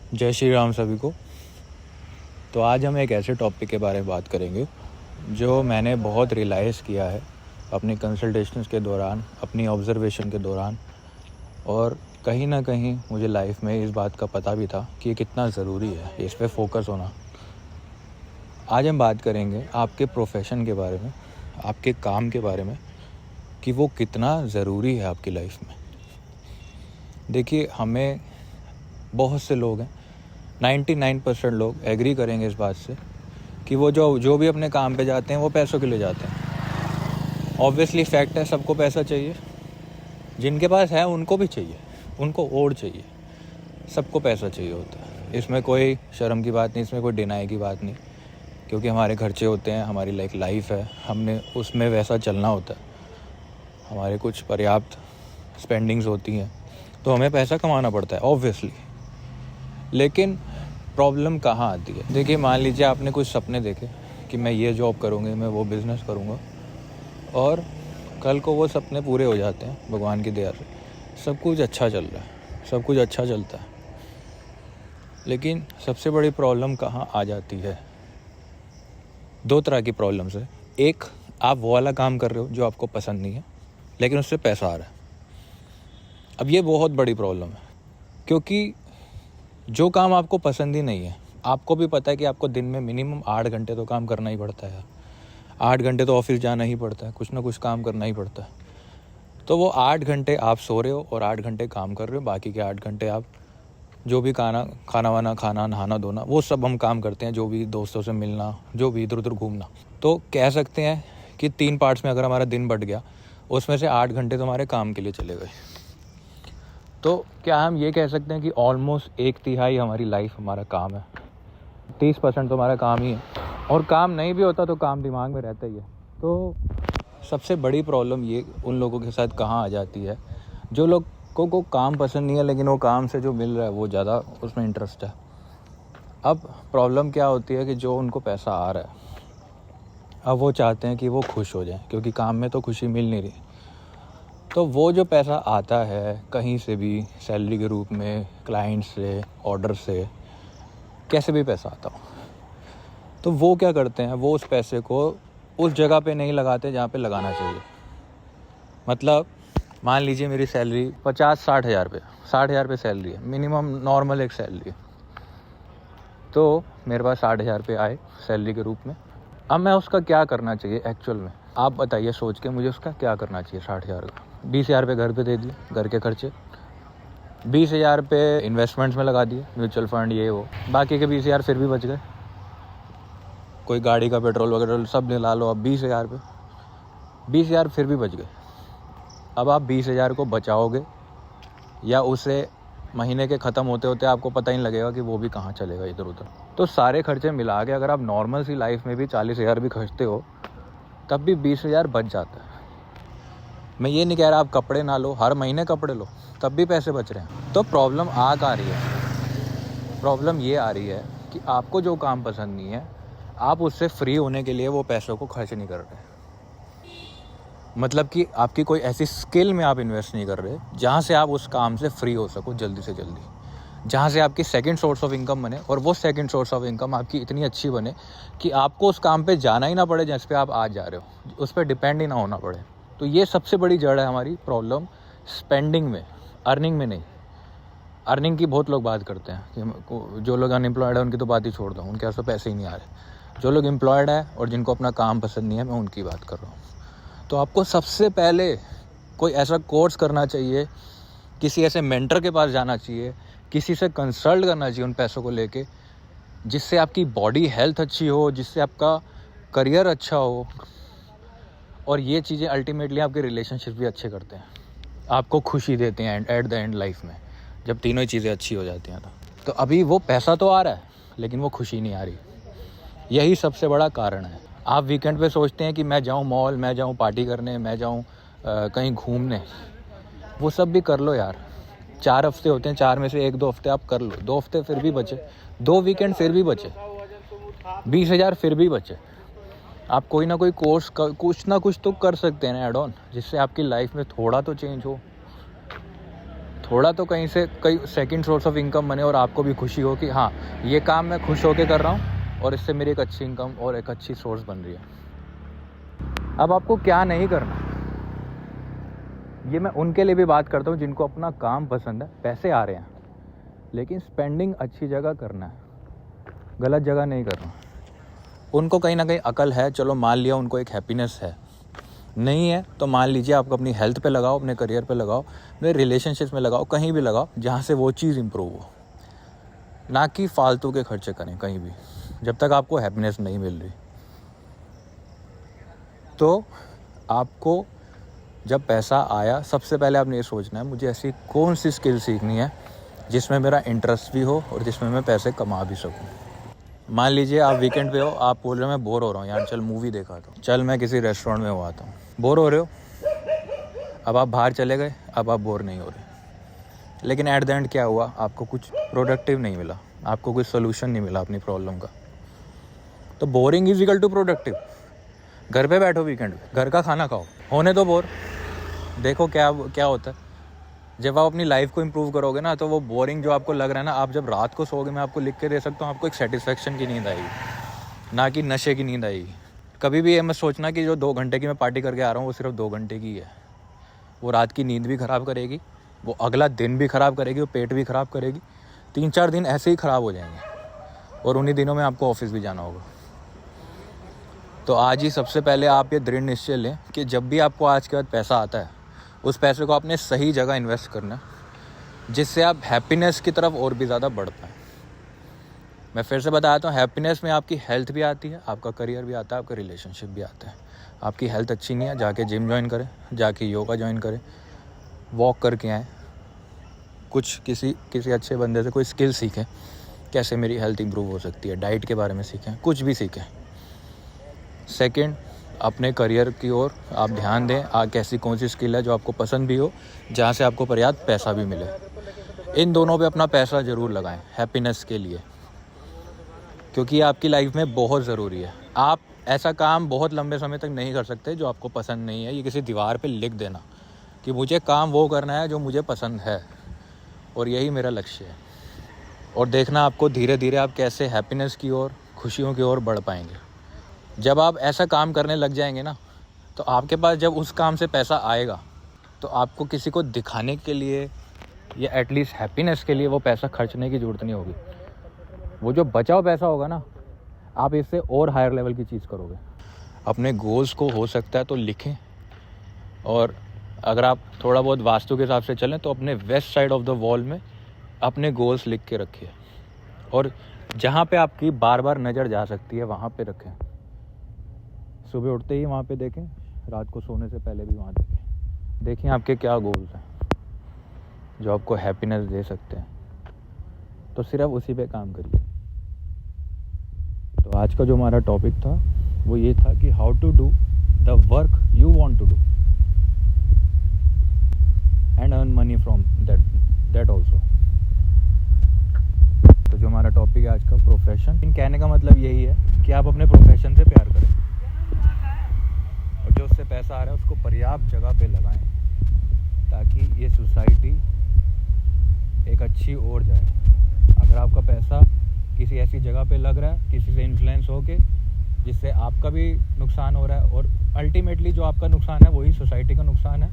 जय श्री राम सभी को। तो आज हम एक ऐसे टॉपिक के बारे में बात करेंगे जो मैंने बहुत रियलाइज़ किया है अपनी कंसल्टेशंस के दौरान, अपनी ऑब्ज़र्वेशन के दौरान, और कहीं ना कहीं मुझे लाइफ में इस बात का पता भी था कि ये कितना ज़रूरी है इस पे फोकस होना। आज हम बात करेंगे आपके प्रोफेशन के बारे में, आपके काम के बारे में, कि वो कितना ज़रूरी है आपकी लाइफ में। देखिए, हमें बहुत से लोग हैं, 99% लोग एग्री करेंगे इस बात से कि वो जो भी अपने काम पे जाते हैं वो पैसों के लिए जाते हैं। ऑब्वियसली फैक्ट है, सबको पैसा चाहिए, जिनके पास है उनको भी चाहिए, उनको और चाहिए, सबको पैसा चाहिए होता है। इसमें कोई शर्म की बात नहीं, इसमें कोई डिनाई की बात नहीं, क्योंकि हमारे खर्चे होते हैं, हमारी लाइफ है, हमने उसमें वैसा चलना होता है, हमारे कुछ पर्याप्त स्पेंडिंग्स होती हैं, तो हमें पैसा कमाना पड़ता है ऑब्वियसली। लेकिन प्रॉब्लम कहाँ आती है? देखिए, मान लीजिए आपने कुछ सपने देखे कि मैं ये जॉब करूँगी, मैं वो बिज़नेस करूँगा, और कल को वो सपने पूरे हो जाते हैं भगवान की दया से, सब कुछ अच्छा चल रहा है, सब कुछ अच्छा चलता है। लेकिन सबसे बड़ी प्रॉब्लम कहाँ आ जाती है? दो तरह की प्रॉब्लम्स है। एक, आप वो वाला काम कर रहे हो जो आपको पसंद नहीं है लेकिन उससे पैसा आ रहा है। अब ये बहुत बड़ी प्रॉब्लम है, क्योंकि जो काम आपको पसंद ही नहीं है, आपको भी पता है कि आपको दिन में मिनिमम 8 घंटे तो काम करना ही पड़ता है, 8 घंटे तो ऑफिस जाना ही पड़ता है, कुछ ना कुछ काम करना ही पड़ता है। तो वो 8 घंटे आप सो रहे हो और 8 घंटे काम कर रहे हो, बाकी के 8 घंटे आप जो भी खाना वाना खाना, नहाना धोना, वो सब हम काम करते हैं, जो भी दोस्तों से मिलना, जो भी इधर उधर घूमना। तो कह सकते हैं कि 3 पार्ट्स में अगर हमारा दिन बट गया, उसमें से 8 घंटे तो हमारे काम के लिए चले गए। तो क्या हम ये कह सकते हैं कि ऑलमोस्ट 1/3 हमारी लाइफ हमारा काम है, 30% तो हमारा काम ही है, और काम नहीं भी होता तो काम दिमाग में रहता ही है। तो सबसे बड़ी प्रॉब्लम ये उन लोगों के साथ कहाँ आ जाती है, जो लोगों को काम पसंद नहीं है लेकिन वो काम से जो मिल रहा है वो ज़्यादा उसमें इंटरेस्ट है। अब प्रॉब्लम क्या होती है कि जो उनको पैसा आ रहा है, अब वो चाहते हैं कि वो खुश हो जाएं, क्योंकि काम में तो खुशी मिल नहीं रही। तो वो जो पैसा आता है कहीं से भी, सैलरी के रूप में, क्लाइंट से, ऑर्डर से, कैसे भी पैसा आता हो, तो वो क्या करते हैं, वो उस पैसे को उस जगह पे नहीं लगाते जहाँ पे लगाना चाहिए। मतलब मान लीजिए मेरी सैलरी 50-60 हज़ार रुपये, 60 हज़ार रुपये सैलरी है, मिनिमम नॉर्मल एक सैलरी है। तो मेरे पास 60 हज़ार रुपये आए सैलरी के रूप में। अब मैं उसका क्या करना चाहिए एक्चुअल में? आप बताइए सोच के, मुझे उसका क्या करना चाहिए 60 हज़ार का? 20 हज़ार रुपये घर पे दे दिए, घर के खर्चे, 20 हज़ार रुपये इन्वेस्टमेंट्स में लगा दिए, म्यूचुअल फंड ये वो, बाकी के 20 हज़ार फिर भी बच गए। कोई गाड़ी का पेट्रोल वगैरह सब ला लो, अब 20 हज़ार रुपये, 20 हज़ार फिर भी बच गए। अब आप 20 हज़ार को बचाओगे या उसे महीने के ख़त्म होते होते आपको पता ही लगेगा कि वो भी कहाँ चलेगा इधर उधर। तो सारे खर्चे मिला के अगर आप नॉर्मल सी लाइफ में भी 40 हज़ार भी खर्चते हो, तब भी 20 हज़ार बच जाता है। मैं ये नहीं कह रहा आप कपड़े ना लो, हर महीने कपड़े लो, तब भी पैसे बच रहे हैं। तो प्रॉब्लम आ रही है, प्रॉब्लम ये आ रही है कि आपको जो काम पसंद नहीं है, आप उससे फ्री होने के लिए वो पैसों को खर्च नहीं कर रहे। मतलब कि आपकी कोई ऐसी स्किल में आप इन्वेस्ट नहीं कर रहे जहाँ से आप उस काम से फ्री हो सको जल्दी से जल्दी, जहाँ से आपकी सेकंड सोर्स ऑफ इनकम बने, और वो सेकंड सोर्स ऑफ इनकम आपकी इतनी अच्छी बने कि आपको उस काम पे जाना ही ना पड़े जिस पे आप आज जा रहे हो, उस पर डिपेंड ही ना होना पड़े। तो ये सबसे बड़ी जड़ है हमारी प्रॉब्लम, स्पेंडिंग में, अर्निंग में नहीं। अर्निंग की बहुत लोग बात करते हैं कि जो लोग अनएम्प्लॉयड है उनकी तो बात ही छोड़ दो, उनके पास तो पैसे ही नहीं आ रहे। जो लोग एम्प्लॉयड है और जिनको अपना काम पसंद नहीं है, मैं उनकी बात कर रहा हूँ। तो आपको सबसे पहले कोई ऐसा कोर्स करना चाहिए, किसी ऐसे मेंटर के पास जाना चाहिए, किसी से कंसल्ट करना चाहिए उन पैसों को लेके, जिससे आपकी बॉडी हेल्थ अच्छी हो, जिससे आपका करियर अच्छा हो, और ये चीज़ें अल्टीमेटली आपके रिलेशनशिप भी अच्छे करते हैं, आपको खुशी देते हैं एट द एंड लाइफ में, जब तीनों ही चीज़ें अच्छी हो जाती हैं। तो अभी वो पैसा तो आ रहा है लेकिन वो खुशी नहीं आ रही, यही सबसे बड़ा कारण है। आप वीकेंड पे सोचते हैं कि मैं जाऊं मॉल, मैं जाऊं पार्टी करने, मैं जाऊं कहीं घूमने, वो सब भी कर लो यार। 4 हफ्ते होते हैं, 4 में से 1-2 हफ्ते आप कर लो, 2 हफ्ते फिर भी बचे, 2 वीकेंड फिर भी बचे, 20 हज़ार फिर भी बचे। आप कोई ना कोई कोर्स कुछ ना कुछ तो कर सकते हैं ना ऐड ऑन, जिससे आपकी लाइफ में थोड़ा तो चेंज हो, थोड़ा तो कहीं से कई सेकंड सोर्स ऑफ इनकम बने और आपको भी खुशी हो कि हाँ ये काम मैं खुश होकर कर रहा हूँ और इससे मेरी एक अच्छी इनकम और एक अच्छी सोर्स बन रही है। अब आपको क्या नहीं करना, ये मैं उनके लिए भी बात करता हूँ जिनको अपना काम पसंद है, पैसे आ रहे हैं, लेकिन स्पेंडिंग अच्छी जगह करना है, गलत जगह नहीं करना। उनको कहीं ना कहीं अकल है, चलो मान लिया उनको एक हैप्पीनेस है, नहीं है तो मान लीजिए आप अपनी हेल्थ पे लगाओ, अपने करियर पे लगाओ, अपने रिलेशनशिप्स में लगाओ, कहीं भी लगाओ जहाँ से वो चीज़ इम्प्रूव हो, ना कि फालतू के खर्चे करें कहीं भी जब तक आपको हैप्पीनेस नहीं मिल रही। तो आपको जब पैसा आया, सबसे पहले आपने ये सोचना है मुझे ऐसी कौन सी स्किल सीखनी है जिसमें मेरा इंटरेस्ट भी हो और जिसमें मैं पैसे कमा भी सकूं। मान लीजिए आप वीकेंड पे हो, आप बोल रहे हो मैं बोर हो रहा हूँ यार, चल मूवी देखा था, चल मैं किसी रेस्टोरेंट में आता हूँ। बोर हो रहे हो, अब आप बाहर चले गए, अब आप बोर नहीं हो रहे, लेकिन एट द एंड क्या हुआ, आपको कुछ प्रोडक्टिव नहीं मिला, आपको कोई सोल्यूशन नहीं मिला अपनी प्रॉब्लम का। तो boring is equal to productive. घर पे बैठो वीकेंड पे, घर का खाना खाओ, होने दो बोर, देखो क्या क्या होता है। जब आप अपनी लाइफ को इम्प्रूव करोगे ना, तो वो बोरिंग जो आपको लग रहा है ना, आप जब रात को सोओगे, मैं आपको लिख के दे सकता हूँ, आपको एक सेटिस्फेक्शन की नींद आएगी, ना कि नशे की नींद आएगी। कभी भी ये मत सोचना कि जो 2 घंटे की मैं पार्टी करके आ रहा हूँ वो सिर्फ 2 घंटे की है। वो रात की नींद भी ख़राब करेगी, वो अगला दिन भी ख़राब करेगी, वो पेट भी ख़राब करेगी, 3-4 दिन ऐसे ही ख़राब हो जाएंगे और उन्हीं दिनों में आपको ऑफिस भी जाना होगा। तो आज ही सबसे पहले आप ये दृढ़ निश्चय लें कि जब भी आपको आज के बाद पैसा आता है, उस पैसे को आपने सही जगह इन्वेस्ट करना है, जिससे आप हैप्पीनेस की तरफ और भी ज़्यादा बढ़ पाएँ। मैं फिर से बताता हूँ, हैप्पीनेस में आपकी हेल्थ भी आती है, आपका करियर भी आता है, आपका रिलेशनशिप भी आता है। आपकी हेल्थ अच्छी नहीं है, जाके जिम ज्वाइन करें, जाके योगा ज्वाइन करें, वॉक करके आएँ, कुछ किसी अच्छे बंदे से कोई स्किल सीखें, कैसे मेरी हेल्थ इंप्रूव हो सकती है, डाइट के बारे में सीखें, कुछ भी सीखें। सेकंड, अपने करियर की ओर आप ध्यान दें, कैसी कौन सी स्किल है जो आपको पसंद भी हो, जहाँ से आपको पर्याप्त पैसा भी मिले। इन दोनों पे अपना पैसा ज़रूर लगाएं हैप्पीनेस के लिए, क्योंकि ये आपकी लाइफ में बहुत ज़रूरी है। आप ऐसा काम बहुत लंबे समय तक नहीं कर सकते जो आपको पसंद नहीं है। ये किसी दीवार पे लिख देना कि मुझे काम वो करना है जो मुझे पसंद है और यही मेरा लक्ष्य है, और देखना आपको धीरे धीरे आप कैसे हैप्पीनेस की ओर, खुशियों की ओर बढ़ पाएंगे। जब आप ऐसा काम करने लग जाएंगे ना, तो आपके पास जब उस काम से पैसा आएगा, तो आपको किसी को दिखाने के लिए या एटलीस्ट हैप्पीनेस के लिए वो पैसा खर्चने की ज़रूरत नहीं होगी। वो जो बचा हुआ पैसा होगा ना, आप इससे और हायर लेवल की चीज़ करोगे। अपने गोल्स को हो सकता है तो लिखें, और अगर आप थोड़ा बहुत वास्तु के हिसाब से चलें तो अपने west side of the wall में अपने गोल्स लिख के रखिए, और जहाँ पे आपकी बार बार नज़र जा सकती है वहाँ पे रखें। सुबह उठते ही वहाँ पे देखें, रात को सोने से पहले भी वहाँ देखें आपके क्या गोल्स हैं जो आपको हैप्पीनेस दे सकते हैं, तो सिर्फ उसी पे काम करिए। तो आज का जो हमारा टॉपिक था वो ये था कि how to do the work you want to do and earn money from that also. तो जो हमारा टॉपिक है आज का, प्रोफेशन, इन कहने का मतलब यही है कि आप अपने प्रोफेशन से प्यार करें और जो उससे पैसा आ रहा है उसको पर्याप्त जगह पे लगाएं, ताकि ये सोसाइटी एक अच्छी ओर जाए। अगर आपका पैसा किसी ऐसी जगह पे लग रहा है, किसी से इन्फ्लुएंस होके, जिससे आपका भी नुकसान हो रहा है, और अल्टीमेटली जो आपका नुकसान है वही सोसाइटी का नुकसान है,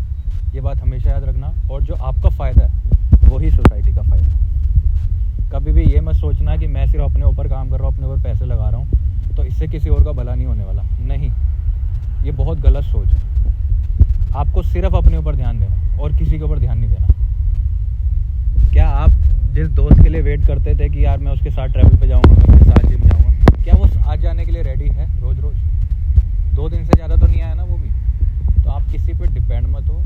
ये बात हमेशा याद रखना। और जो आपका फ़ायदा है वही सोसाइटी का फ़ायदा है। कभी भी ये मत सोचना कि मैं सिर्फ अपने ऊपर काम कर रहा हूँ, अपने ऊपर पैसे लगा रहा हूँ तो इससे किसी और का भला नहीं होने वाला। नहीं, ये बहुत गलत सोच है। आपको सिर्फ अपने ऊपर ध्यान देना और किसी के ऊपर ध्यान नहीं देना। क्या आप जिस दोस्त के लिए वेट करते थे कि यार मैं उसके साथ ट्रैवल पे जाऊंगा, मैं उसके साथ जिम जाऊंगा, क्या वो आज जाने के लिए रेडी है रोज़ रोज़? 2 दिन से ज़्यादा तो नहीं आया ना वो भी। तो आप किसी पे डिपेंड मत हो,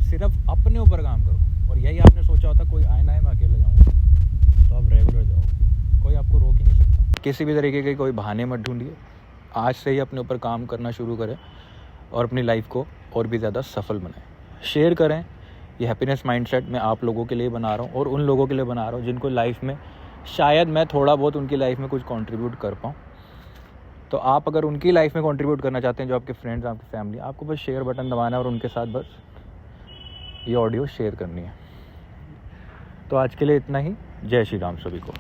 सिर्फ अपने ऊपर काम करो। और यही आपने सोचा होता कोई आए ना आए मैं अकेला जाऊँगा, तो आप रेगुलर जाओ, कोई आपको रोक ही नहीं सकता। किसी भी तरीके के कोई बहाने मत ढूंढिए, आज से ही अपने ऊपर काम करना शुरू करें और अपनी लाइफ को और भी ज़्यादा सफल बनाएं। शेयर करें। ये हैप्पीनेस माइंडसेट मैं आप लोगों के लिए बना रहा हूँ और उन लोगों के लिए बना रहा हूँ जिनको लाइफ में शायद मैं थोड़ा बहुत उनकी लाइफ में कुछ कंट्रीब्यूट कर पाऊँ। तो आप अगर उनकी लाइफ में कंट्रीब्यूट करना चाहते हैं, जो आपके फ्रेंड्स, आपकी फैमिली, आपको बस शेयर बटन दबाना है और उनके साथ बस ये ऑडियो शेयर करनी है। तो आज के लिए इतना ही। जय श्री राम सभी को।